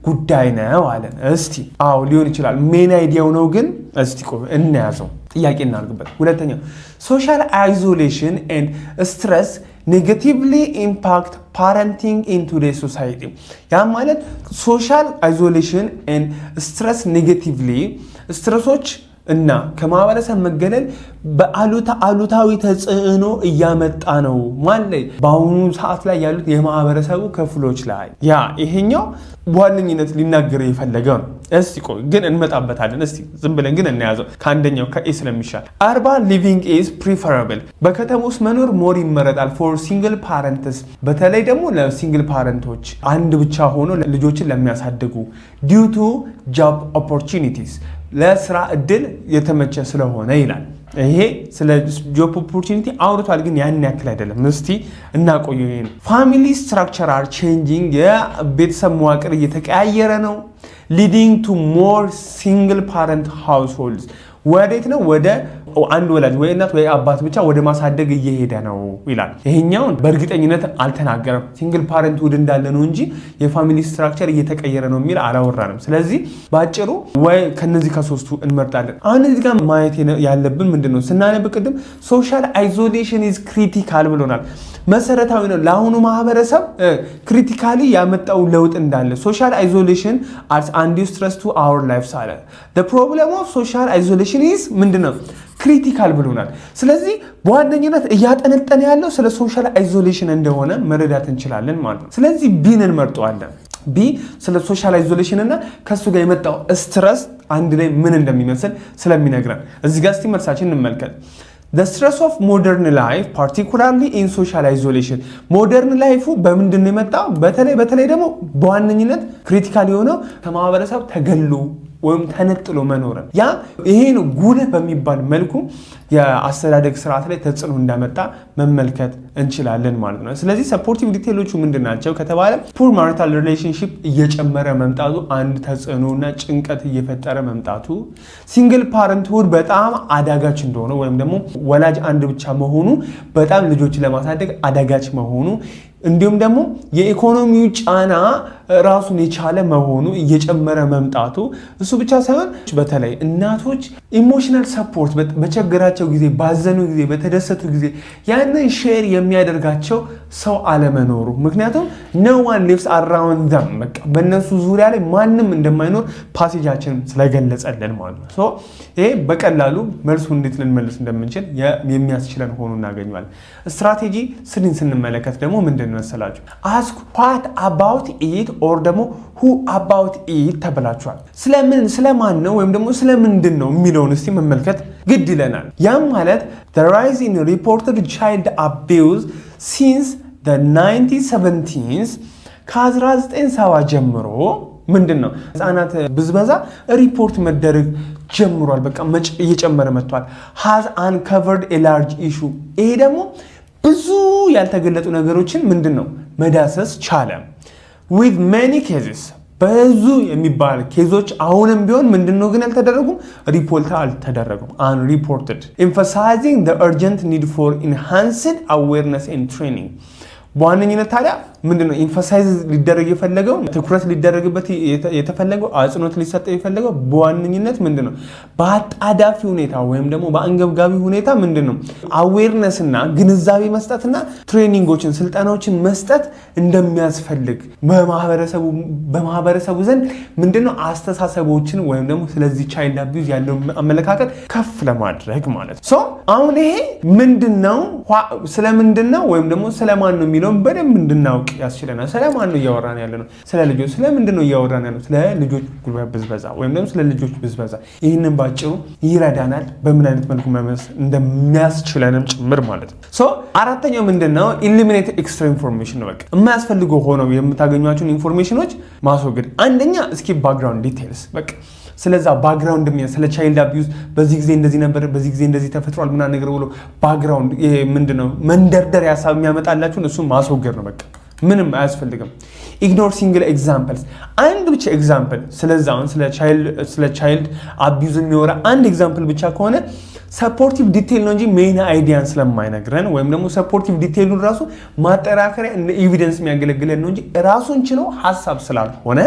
ጉዳይ ነው አለን። እስቲ አዎ ሊሆን ይችላል። ሜን አይዲያው ነው ግን እስቲ እንያዘው ጥያቄ እናርግበት። ሁለተኛው social isolation and stress negatively impact parenting in today's society ያ ማለት social isolation and stress negatively ስትረሶች እና ከማህበረሰብ መገለል በአሉታዊ ተጽዕኖ እያመጣ ነው ማለት በአሁኑ ሰዓት ላይ ያሉት የማህበረሰቡ ክፍሎች ላይ ያ ይሄኛው በዋነኝነት ሊናገር የፈለገው ነው። እስቲ ቆይ ግን እንመጣበታለን። እስቲ ዝም ብለን ግን እናያዘው ከአንደኛው ከኤ ስለሚሻል urban living is preferable በከተማ ውስጥ መኖር ሞር ይመረጣል for single parents በተለይ ደግሞ ለሲንግል ፓረንቶች አንድ ብቻ ሆኖ ልጆችን ለሚያሳድጉ due to job opportunities ለስራ እድል የተመቸ ስለሆነ ይላል። ይሄ ስለ ጆብ ኦፖርቹኒቲ አውርቷል ግን ያን ያክል አይደለም። እስቲ እናቆየው። ይሄ ፋሚሊ ስትራክቸር አር ቼንጂንግ የቤተሰብ መዋቅር እየተቀያየረ ነው leading to more single parent households ወዴት ነው ወደ አንድ ወላጅ ወይ እናት ወይ አባት ብቻ ወደ ማሳደግ እየሄደ ነው ይላል። ይሄኛውን በእርግጠኝነት አልተናገረም። ሲንግል ፓረንት ውድ እንዳለ ነው እንጂ የፋሚሊ ስትራክቸር እየተቀየረ ነው የሚል አላወራንም። ስለዚህ ባጭሩ ወይ ከነዚህ ከሶስቱ እንመርጣለን። አሁን እዚህ ጋር ማየት ያለብን ምንድነው ስናነብ ቅድም ሶሻል አይዞሌሽን ኢዝ ክሪቲካል ብሎናል። መሰረታዊ ነው ለአሁኑ ማህበረሰብ ክሪቲካሊ ያመጣው ለውጥ እንዳለ ሶሻል አይዞሌሽን as undue stress to our lives አለ። the problem of social isolation is ምንድነው ክሪቲካል ብሎናል። ስለዚህ በዋነኝነት እያጠነጠነ ያለው ስለ ሶሻል አይዞሌሽን እንደሆነ መረዳት እንችላለን ማለት ነው። ስለዚህ ቢን እንመርጠዋለን። ቢ ስለ ሶሻል አይዞሌሽን እና ከሱ ጋር የመጣው ስትረስ አንድ ላይ ምን እንደሚመስል ስለሚነግረን እዚህ ጋር እስቲ መልሳችን እንመልከት። The stress of modern life, particularly in social isolation. ሞደርን ላይፉ በምንድን ነው የመጣው? በተለይ ደግሞ በዋነኝነት ክሪቲካል የሆነው ከማህበረሰብ ተገሎ ወይም ተነጥሎ መኖርን ያ ይሄን ጉልህ በሚባል መልኩ የአስተዳደግ ስርዓት ላይ ተጽዕኖ እንዳመጣ መመልከት እንችላለን ማለት ነው። ስለዚህ ሰፖርቲቭ ዲቴሎቹ ምንድናቸው ከተባለ ፑር ማሪታል ሪሌሽንሺፕ እየጨመረ መምጣቱ አንድ ተጽዕኖና ጭንቀት እየፈጠረ መምጣቱ፣ ሲንግል ፓረንትሁድ በጣም አዳጋች እንደሆነ ወይም ደግሞ ወላጅ አንድ ብቻ መሆኑ በጣም ልጆችን ለማሳደግ አዳጋች መሆኑ፣ እንዲሁም ደግሞ የኢኮኖሚው ጫና ራሱን የቻለ መሆኑ እየጨመረ መምጣቱ፣ እሱ ብቻ ሳይሆን በተለይ እናቶች ኢሞሽናል ሰፖርት በቸገራቸው ጊዜ፣ ባዘኑ ጊዜ፣ በተደሰቱ ጊዜ ያንን ሼር የሚያደርጋቸው ሰው አለመኖሩ፣ ምክንያቱም no one lives around them በቃ በእነሱ ዙሪያ ላይ ማንም እንደማይኖር ፓሴጃችን ስለገለጸልን ማለት ነው። ሶ ይሄ በቀላሉ መልሱ እንዴት ልንመልስ እንደምንችል የሚያስችለን ሆኖ እናገኘዋለን። ስትራቴጂ ስንመለከት ደግሞ ምንድን መሰላችሁ? ask what about it or ደግሞ who about it ተብላችኋል። ስለማን ነው ወይም ደግሞ ስለምንድን ነው የሚለውን እስቲ መመልከት ግድ ይለናል። ያም ማለት the rise in reported child abuse since the 1970s ከ1970 ጀምሮ ምንድን ነው ህፃናት ብዝበዛ ሪፖርት መደረግ ጀምሯል። በቃ እየጨመረ መጥቷል። has uncovered a large issue ይሄ ደግሞ ብዙ ያልተገለጡ ነገሮችን ምንድን ነው መዳሰስ ቻለ። with many cases ብዙ የሚባል ኬዞች አሁንም ቢሆን ምንድነው ግን ያልተደረጉም ሪፖርት አልተደረጉም unreported emphasizing the urgent need for enhanced awareness and training። በዋነኝነት ታዲያ ምንድነው ኢንፋሳይዝ ሊደረግ የፈለገው ትኩረት ሊደረግበት የተፈለገው አጽንኦት ሊሰጠው የፈለገው በዋነኝነት ምንድነው በአጣዳፊ ሁኔታ ወይም ደግሞ በአንገብጋቢ ሁኔታ ምንድነው አዌርነስ እና ግንዛቤ መስጠትና ትሬኒንጎችን ስልጠናዎችን መስጠት እንደሚያስፈልግ በማህበረሰቡ ዘንድ ምንድነው አስተሳሰቦችን ወይም ደግሞ ስለዚህ ቻይልድ አቢዩዝ ያለው አመለካከት ከፍ ለማድረግ ማለት ነው። ሶ አሁን ይሄ ምንድነው ስለምንድነው ወይም ደግሞ ስለማን ነው የሚለውን በደንብ እንድናውቅ ያስችለናል። ስለማን ነው እያወራን ያለነው? ስለ ልጆች። ስለምንድን ነው እያወራን ያለነው? ስለ ልጆች ጉልበት ብዝበዛ ወይም ደግሞ ስለ ልጆች ብዝበዛ። ይህንን ባጭሩ ይረዳናል በምን አይነት መልኩ መመለስ እንደሚያስችለንም ጭምር ማለት ነው። ሶ አራተኛው ምንድነው ኢሊሚኔት ኤክስትራ ኢንፎርሜሽን ነው። በቃ የማያስፈልገው ሆነው የምታገኟቸውን ኢንፎርሜሽኖች ማስወገድ። አንደኛ እስኪ ባክግራውንድ ዲቴይልስ በቃ ስለዛ ባክግራውንድ ስለ ቻይልድ አቢዩዝ በዚህ ጊዜ እንደዚህ ነበር፣ በዚህ ጊዜ እንደዚህ ተፈጥሯል ምናምን ነገር ብሎ ባክግራውንድ ምንድነው መንደርደሪያ ሀሳብ የሚያመጣላችሁን እሱ ማስወገድ ነው። በቃ ምንም አያስፈልግም። ኢግኖር ሲንግል ኤግዛምፕልስ አንድ ብቻ ኤግዛምፕል ስለዛውን ስለ ቻይልድ አቢዩዝ የሚወራ አንድ ኤግዛምፕል ብቻ ከሆነ ሰፖርቲቭ ዲቴይል ነው እንጂ ሜን አይዲያን ስለማይነግረን ወይም ደግሞ ሰፖርቲቭ ዲቴይሉን ራሱ ማጠራከሪያ እንደ ኤቪደንስ የሚያገለግለን ነው እንጂ ራሱን ችለው ሀሳብ ስላልሆነ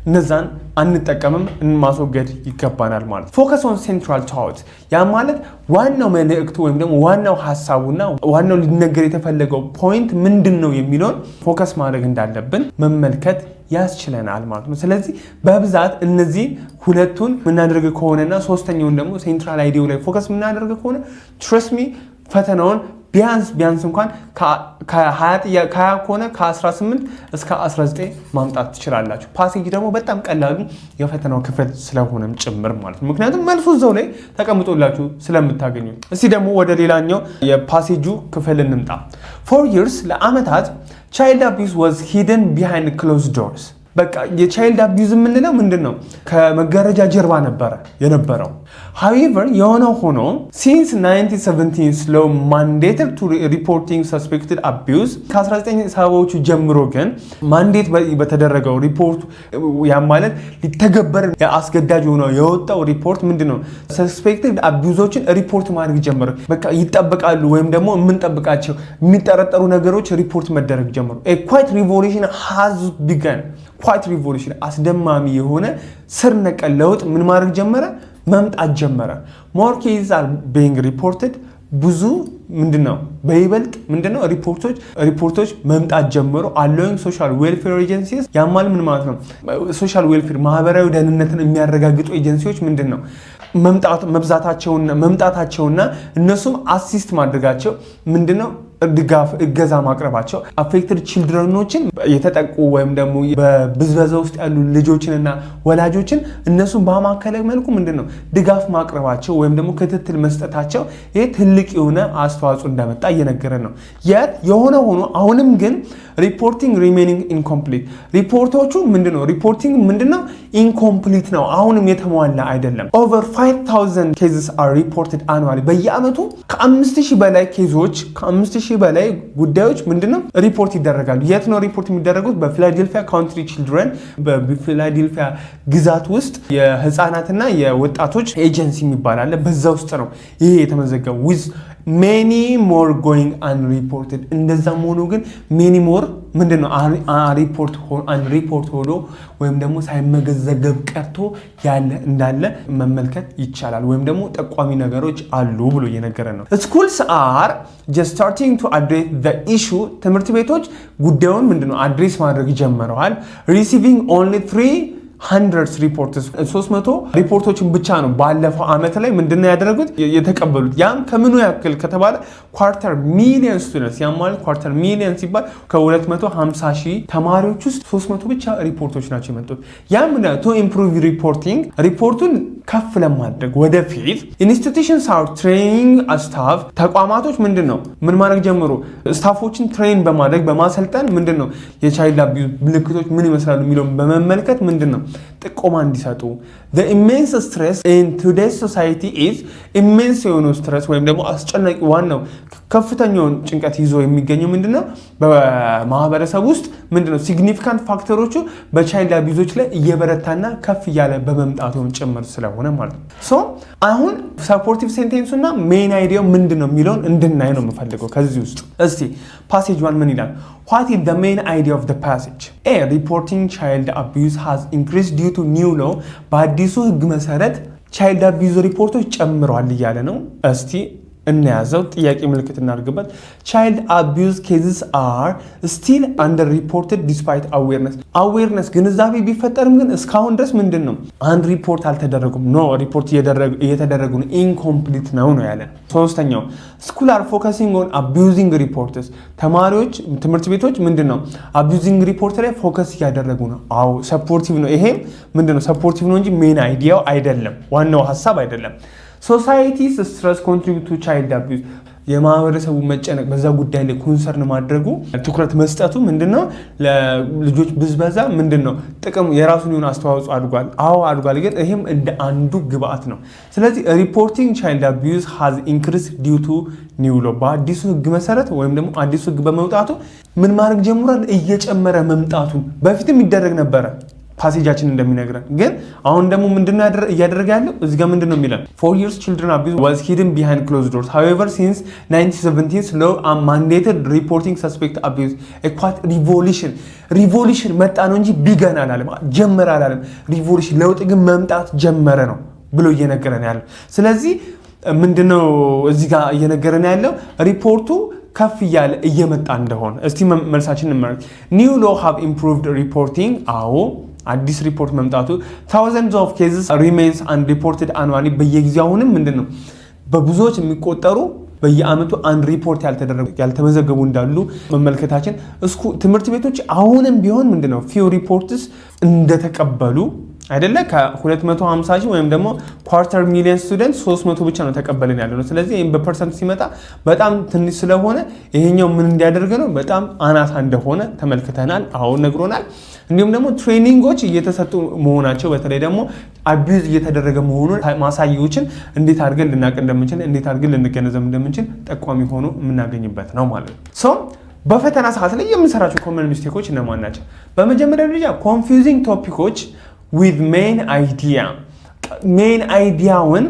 እነዛን አንጠቀምም፣ ማስወገድ ይገባናል ማለት። ፎከስ ኦን ሴንትራል ታውት ያ ማለት ዋናው መልእክቱ ወይም ደግሞ ዋናው ሀሳቡና ዋናው ሊነገር የተፈለገው ፖይንት ምንድን ነው የሚለውን ፎከስ ማድረግ እንዳለብን መመልከት ያስችለናል ማለት ነው። ስለዚህ በብዛት እነዚህ ሁለቱን የምናደርግ ከሆነና ሶስተኛውን ደግሞ ሴንትራል አይዲያው ላይ ፎከስ የምናደርግ ከሆነ ትረስት ሚ ፈተናውን ቢያንስ እንኳን ከ20 ከሆነ ከ18 እስከ 19 ማምጣት ትችላላችሁ። ፓሴጅ ደግሞ በጣም ቀላሉ የፈተናው ክፍል ስለሆነም ጭምር ማለት ነው። ምክንያቱም መልሱ እዛው ላይ ተቀምጦላችሁ ስለምታገኙ። እስቲ ደግሞ ወደ ሌላኛው የፓሴጁ ክፍል እንምጣ። 4 years ለአመታት ቻይልድ አቢዩዝ was hidden behind closed doors። በቃ የቻይልድ አቢዩዝ የምንለው ምንድነው ከመጋረጃ ጀርባ የነበረው። however የሆነው ሆኖ since 1970s law mandated to reporting suspected abuse ከ1970ዎቹ ጀምሮ ግን ማንዴት በተደረገው ሪፖርት ያ ማለት ሊተገበር አስገዳጅ ሆኖ የወጣው ሪፖርት ምንድነው suspected abuseዎችን ሪፖርት ማድረግ ጀመረ። በቃ ይጠበቃሉ ወይም ደግሞ የምንጠብቃቸው የሚጠረጠሩ ነገሮች ሪፖርት መደረግ ጀመሩ። a quite revolution has begun ኳይት ሪቮሉሽን አስደማሚ የሆነ ስር ነቀል ለውጥ ምን ማድረግ ጀመረ መምጣት ጀመረ። ሞር ኬዝ አር ቢንግ ሪፖርትድ ብዙ ምንድነው በይበልጥ ምንድነው ሪፖርቶች መምጣት ጀመሩ። allowing social welfare agencies ያማል ምን ማለት ነው ሶሻል ዌልፌር ማህበራዊ ደህንነትን የሚያረጋግጡ ኤጀንሲዎች ምንድነው መምጣታቸውና እነሱም አሲስት ማድረጋቸው ምንድነው ድጋፍ እገዛ ማቅረባቸው አፌክትድ ቺልድረኖችን የተጠቁ ወይም ደግሞ በብዝበዛ ውስጥ ያሉ ልጆችንና ወላጆችን እነሱን በማከለ መልኩ ምንድነው ድጋፍ ማቅረባቸው ወይም ደግሞ ክትትል መስጠታቸው ይሄ ትልቅ የሆነ አስተዋጽኦ እንደመጣ እየነገረን ነው። የሆነ ሆኖ አሁንም ግን ሪፖርቲንግ ሪሜኒንግ ኢንኮምፕሊት ሪፖርቶቹ ምንድነው ሪፖርቲንግ ምንድነው ኢንኮምፕሊት ነው። አሁንም የተሟላ አይደለም። ኦቨር 5000 cases are reported annually በየአመቱ ከ5000 በላይ ኬዞች ከ5000 በላይ ጉዳዮች ምንድነው ሪፖርት ይደረጋሉ። የት ነው ሪፖርት የሚደረጉት? በፊላዴልፊያ ካውንቲ ቺልድረን በፊላዴልፊያ ግዛት ውስጥ የህፃናትና የወጣቶች ኤጀንሲ የሚባል አለ። በዛ ውስጥ ነው ይሄ የተመዘገበው with many more going unreported እንደዛም ሆኖ ግን many more ምንድነው ሪፖርት ሆኖ ወይም ደግሞ ሳይመዘገብ ቀርቶ ያለ እንዳለ መመልከት ይቻላል ወይም ደግሞ ጠቋሚ ነገሮች አሉ ብሎ እየነገረን ነው። schools are just starting to address the issue ትምህርት ቤቶች ጉዳዩን ምንድነው አድሬስ ማድረግ ጀምረዋል። receiving only 300 reports 300 ሪፖርቶችን ብቻ ነው ባለፈው አመት ላይ ምንድነው ያደረጉት የተቀበሉት። ያም ከምኑ ያክል ከተባለ ኳርተር ሚሊየን ስቱደንትስ ያም ማለት ኳርተር ሚሊየን ሲባል ከ250,000 ተማሪዎች ውስጥ 300 ብቻ ሪፖርቶች ናቸው የመጡት። ያም to improve reporting ሪፖርቱን ከፍ ለማድረግ ወደፊት ኢንስቲትዩሽንስ አር ትሬኒንግ ስታፍ ተቋማቶች ምንድነው ምን ማድረግ ጀምሮ ስታፎችን ትሬን በማድረግ በማሰልጠን ምንድነው የቻይልድ አቢዩዝ ምልክቶች ምን ይመስላሉ የሚለውን በመመልከት ምንድነው ጥቆማ እንዲሰጡ። the immense stress in today's society is immense የሆነ ስትረስ ወይም ደግሞ አስጨናቂ ዋናው ከፍተኛውን ጭንቀት ይዞ የሚገኘው ምንድነው በማህበረሰብ ውስጥ ምንድነው ሲግኒፊካንት ፋክተሮቹ በቻይልድ አቢዩዞች ላይ እየበረታና ከፍ እያለ በመምጣቱም ጭምር ስለሆነ ማለት ነው። ሶ አሁን ሰፖርቲቭ ሴንቴንሱና ሜን አይዲያው ምንድነው የሚለውን እንድናይ ነው የምፈልገው ከዚህ ውስጥ። እስቲ ፓሴጅ 1 ምን ይላል? What is the main idea of the passage? A. Reporting child abuse has increased due to new law. በአዲሱ ህግ መሰረት child abuse ሪፖርቶች ጨምረዋል እያለ ነው። እስቲ እናያዘው ጥያቄ ምልክት እናድርግበት። child abuse cases are still underreported despite awareness ግንዛቤ ቢፈጠርም ግን እስካሁን ድረስ ምንድነው አንድ ሪፖርት አልተደረጉም። ኖ ሪፖርት እየተደረጉ ነው incomplete ነው ያለ። ሶስተኛው school are focusing on abusing reports ተማሪዎች ትምህርት ቤቶች ምንድነው abusing report ላይ ፎከስ እያደረጉ ነው። አዎ ሰፖርቲቭ ነው። ይሄም ምንድነው ሰፖርቲቭ ነው እንጂ ሜን አይዲያው አይደለም፣ ዋናው ሐሳብ አይደለም። Society's stress contribute to child abuse የማህበረሰቡ መጨነቅ በዛ ጉዳይ ላይ ኮንሰርን ማድረጉ ትኩረት መስጠቱ ምንድነው ለልጆች ብዝበዛ ምንድነው ጥቅም የራሱን የሆነ አስተዋጽኦ አድርጓል። አዎ አድርጓል፣ ግን ይሄም እንደ አንዱ ግብአት ነው። ስለዚህ reporting child abuse has increased due to new law በአዲሱ ህግ መሰረት ወይም ደግሞ አዲሱ ህግ በመውጣቱ ምን ማድረግ ጀምሯል እየጨመረ መምጣቱ በፊትም ይደረግ ነበረ ፓሴጃችን እንደሚነግረን። ግን አሁን ደግሞ ምንድነው እያደረገ ያለው እዚህ ጋር ምንድነው የሚለው 4 years children abuse was hidden behind closed doors. However, since 1970s law mandated reporting suspect abuse. a quite revolution መጣ ነው እንጂ ቢገን አላለም ጀመረ አላለም። ሪቮሉሽን ለውጥ ግን መምጣት ጀመረ ነው ብሎ እየነገረን ያለው። ስለዚህ ምንድነው እዚህ ጋር እየነገረን ያለው ሪፖርቱ ከፍ እያለ እየመጣ እንደሆነ። እስቲ መልሳችንን እንመልከት። new law have improved reporting አዎ አዲስ ሪፖርት መምጣቱ thousands of cases remains unreported annually በየጊዜው አሁንም ምንድነው በብዙዎች የሚቆጠሩ በየአመቱ አንድ ሪፖርት ያልተመዘገቡ እንዳሉ መመልከታችን ትምህርት ቤቶች አሁንም ቢሆን ምንድነው few reports እንደተቀበሉ አይደለ ከ250 ወይም ደግሞ ኳርተር ሚሊየን ስቱደንት 300 ብቻ ነው ተቀበልን ያለው። ስለዚህ ይሄን በፐርሰንት ሲመጣ በጣም ትንሽ ስለሆነ ይሄኛው ምን እንዲያደርግ ነው በጣም አናሳ እንደሆነ ተመልክተናል። አሁን ነግሮናል። እንዲሁም ደግሞ ትሬኒንጎች እየተሰጡ መሆናቸው በተለይ ደግሞ አቢዩዝ እየተደረገ መሆኑን ማሳያዎችን እንዴት አድርገን ልናቅ እንደምንችል እንዴት አድርገን ልንገነዘብ እንደምንችል ጠቋሚ ሆኖ የምናገኝበት ነው ማለት ነው። ሶ በፈተና ሰዓት ላይ የምንሰራቸው ኮመን ሚስቴኮች እነማን ናቸው? በመጀመሪያ ደረጃ ኮንፊውዚንግ ቶፒኮች with main አይዲያውን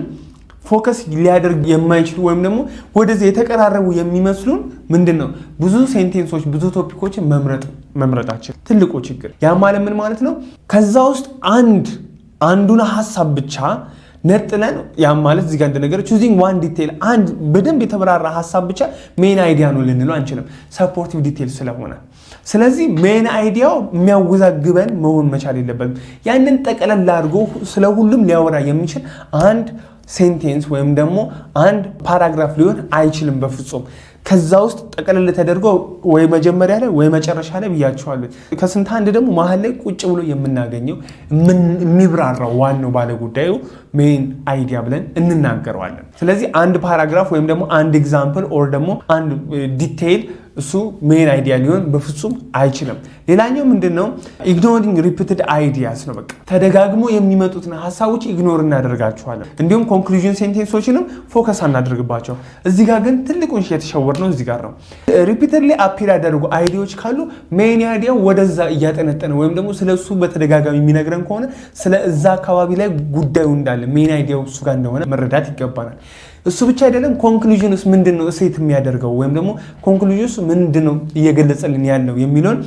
ፎከስ ሊያደርግ የማይችሉ ወይም ደግሞ ወደዚህ የተቀራረቡ የሚመስሉን ምንድነው ብዙ ሴንቴንሶች ብዙ ቶፒኮችን መምረጣችን ትልቁ ችግር። ያ ማለት ምን ማለት ነው? ከዛ ውስጥ አንዱን ሐሳብ ብቻ ነጥለን ያ ማለት እዚህ ጋር እንደነገር choosing one detail አንድ በደንብ የተበራራ ሐሳብ ብቻ ሜን አይዲያ ነው ልንለው አንችልም ሰፖርቲቭ ዲቴል ስለሆነ። ስለዚህ ሜን አይዲያው የሚያወዛግበን መሆን መቻል የለበትም። ያንን ጠቅለል አድርጎ ስለሁሉም ሊያወራ የሚችል አንድ ሴንቴንስ ወይም ደግሞ አንድ ፓራግራፍ ሊሆን አይችልም በፍጹም። ከዛ ውስጥ ጠቅልል ተደርጎ ወይ መጀመሪያ ላይ ወይ መጨረሻ ላይ ብያቸዋለሁ። ከስንት አንድ ደግሞ መሀል ላይ ቁጭ ብሎ የምናገኘው የሚብራራው ዋናው ባለ ጉዳዩ ሜን አይዲያ ብለን እንናገረዋለን። ስለዚህ አንድ ፓራግራፍ ወይም ደግሞ አንድ ኤግዛምፕል ኦር ደግሞ አንድ ዲቴይል እሱ ሜን አይዲያ ሊሆን በፍጹም አይችልም። ሌላኛው ምንድነው? ኢግኖሪንግ ሪፒትድ አይዲያስ ነው። በቃ ተደጋግሞ የሚመጡትን ሀሳቦች ኢግኖር እናደርጋቸዋለን። እንዲሁም ኮንክሉዥን ሴንቴንሶችንም ፎከስ አናደርግባቸው። እዚህ ጋር ግን ትልቁን የተሸወርነው እዚህ ጋር ነው። ሪፒትድሊ አፒር ያደረጉ አይዲያዎች ካሉ ሜን አይዲያ ወደዛ እያጠነጠነ ወይም ደግሞ ስለሱ በተደጋጋሚ የሚነግረን ከሆነ ስለ እዛ አካባቢ ላይ ጉዳዩ እንዳለ ሜን አይዲያው እሱ ጋር እንደሆነ መረዳት ይገባናል። እሱ ብቻ አይደለም፣ ኮንክሉዥንስ ምንድነው እሴት የሚያደርገው ወይም ደግሞ ኮንክሉዥንስ ምንድነው እየገለጸልን ያለው የሚለውን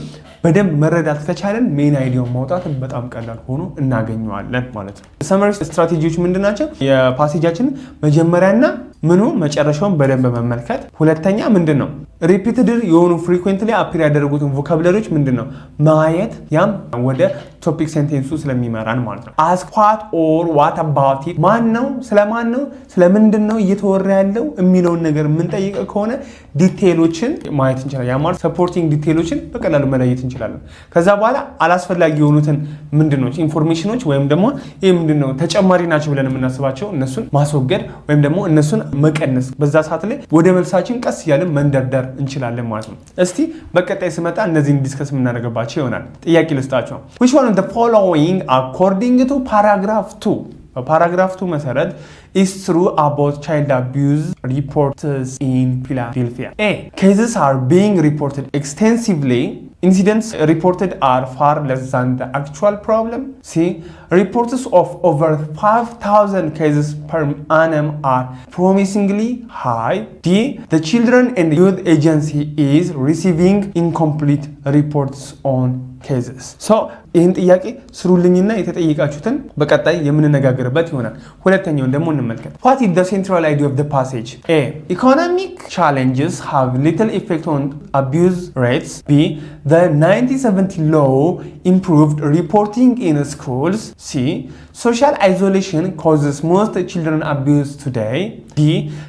በደንብ መረዳት ከቻለን ሜን አይዲያውን ማውጣት በጣም ቀላል ሆኖ እናገኘዋለን ማለት ነው። ሰመሪ ስትራቴጂዎች ምንድናቸው? የፓሴጃችን መጀመሪያና መጨረሻውን በደንብ መመልከት። ሁለተኛ ምንድነው? ሪፒትድ የሆኑ ፍሪኩዌንትሊ አፒር ያደረጉትን ቮካብለሪዎች ምንድነው ማየት፣ ያም ወደ ቶፒክ ሴንቴንሱ ስለሚመራን ማለት ነው። አስክ ዋት ኦር ዋት አባውት ኢት፣ ማን ነው፣ ስለማን ነው፣ ስለምንድን ነው እየተወራ ያለው የሚለውን ነገር የምንጠይቅ ከሆነ ዲቴይሎችን ማየት እንችላለን። ያ ማለት ሰፖርቲንግ ዲቴይሎችን በቀላሉ መለየት እንችላለን። ከዛ በኋላ አላስፈላጊ የሆኑትን ምንድነው ኢንፎርሜሽኖች ወይም ደግሞ ይህ ምንድነው ተጨማሪ ናቸው ብለን የምናስባቸው እነሱን ማስወገድ ወይም ደግሞ እነሱን መቀነስ፣ በዛ ሰዓት ላይ ወደ መልሳችን ቀስ እያለን መንደርደር እንችላለን ማለት ነው። እስቲ በቀጣይ ስመጣ እነዚህን ዲስከስ የምናደርግባቸው ይሆናል። ጥያቄ ልስጣቸው። which one of the following according to paragraph 2 በፓራግራፍ 2 መሰረት is true about child abuse reports in Philadelphia? A. Cases are being reported extensively. Incidents reported are far less than the actual problem. C. Reports of over 5,000 cases per annum are promisingly high. D. The Children and Youth Agency is receiving incomplete reports on cases. So ይህን ጥያቄ ስሩልኝና የተጠየቃችሁትን በቀጣይ የምንነጋገርበት ይሆናል። ሁለተኛውን ደግሞ እንመልከት። What is the central idea of the passage? A. Economic challenges have little effect on abuse rates. B. The 1970 law improved reporting in schools. C. Social isolation causes most children abuse today. D.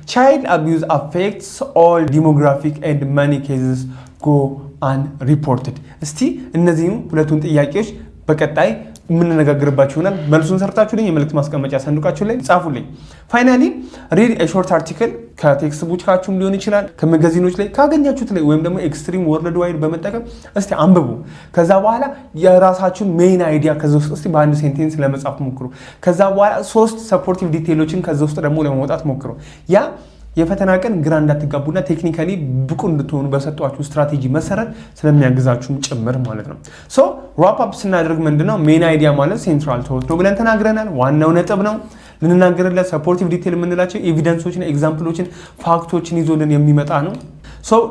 Child abuse affects all demographic and many cases go unreported. እስቲ እነዚህም ሁለቱን ጥያቄዎች በቀጣይ የምንነጋገርባችሁ ይሆናል። መልሱን ሰርታችሁልኝ የመልእክት ማስቀመጫ ሰንዱቃችሁ ላይ ጻፉልኝ። ፋይናሊ ሪድ ሾርት አርቲክል ከቴክስት ቡካችሁም ሊሆን ይችላል ከመጋዚኖች ላይ ካገኛችሁት ላይ ወይም ደግሞ ኤክስትሪም ወርልድ ዋይድ በመጠቀም እስቲ አንብቡ። ከዛ በኋላ የራሳችሁን ሜን አይዲያ ከዛ ውስጥ እስቲ በአንድ ሴንቴንስ ለመጻፍ ሞክሩ። ከዛ በኋላ 3 ሰፖርቲቭ ዲቴይሎችን ከዛ ውስጥ ደግሞ ለማውጣት ሞክሩ። ያ የፈተና ቀን ግራ እንዳትጋቡና ቴክኒካሊ ብቁ እንድትሆኑ በሰጧችሁ ስትራቴጂ መሰረት ስለሚያግዛችሁም ጭምር ማለት ነው። ሶ ራፕ አፕ ስናደርግ ምንድነው ሜን አይዲያ ማለት ሴንትራል ቶት ነው ብለን ተናግረናል። ዋናው ነጥብ ነው ልንናገርለት። ሰፖርቲቭ ዲቴይል የምንላቸው ኤቪደንሶችን፣ ኤግዛምፕሎችን፣ ፋክቶችን ይዞልን የሚመጣ ነው። ሶ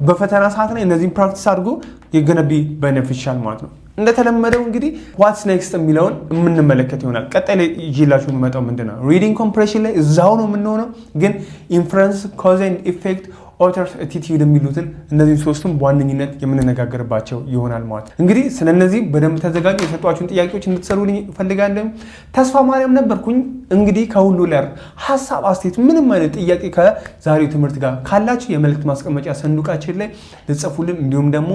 በፈተና ሰዓት ላይ እነዚህን ፕራክቲስ አድርጎ የገነቢ ቤኔፊሻል ማለት ነው። እንደተለመደው እንግዲህ ዋትስ ኔክስት የሚለውን የምንመለከት ይሆናል። ቀጣይ ላይ ይዤላችሁ የምመጣው ምንድነው ሪዲንግ ኮምፕሬሽን ላይ እዛው ነው የምንሆነው፣ ግን ኢንፈረንስ፣ ኮዝ ኤንድ ኢፌክት፣ ኦተርስ አቲቲዩድ የሚሉትን እነዚህን ሶስቱም በዋነኝነት የምንነጋገርባቸው ይሆናል ማለት ነው። እንግዲህ ስለነዚህ በደንብ ተዘጋጁ። የሰጧችሁን ጥያቄዎች እንድትሰሩልኝ እፈልጋለሁ። ተስፋ ማርያም ነበርኩኝ። እንግዲህ ከሁሉ ላይ ሀሳብ፣ አስተያየት፣ ምንም አይነት ጥያቄ ከዛሬው ትምህርት ጋር ካላችሁ የመልእክት ማስቀመጫ ሰንዱቃችን ላይ ልጽፉልን፣ እንዲሁም ደግሞ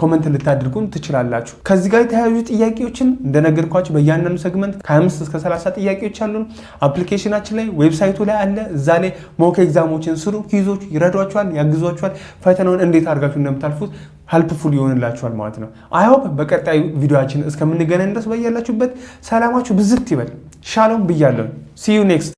ኮመንት ልታደርጉን ትችላላችሁ። ከዚህ ጋር የተያያዙ ጥያቄዎችን እንደነገርኳችሁ በእያንዳንዱ ሰግመንት ከ25 እስከ 30 ጥያቄዎች አሉን። አፕሊኬሽናችን ላይ ዌብሳይቱ ላይ አለ። እዛ ላይ ሞክ ኤግዛሞችን ስሩ። ኪዞች ይረዷችኋል፣ ያግዟችኋል። ፈተናውን እንዴት አድርጋችሁ እንደምታልፉት ሄልፕፉል ይሆንላችኋል ማለት ነው። አይ ሆፕ በቀጣይ ቪዲዮአችን እስከምንገናኝ ድረስ በያላችሁበት ሰላማችሁ ብዝት ይበል። ሻሎም ብያለሁ። ሲ ዩ ኔክስት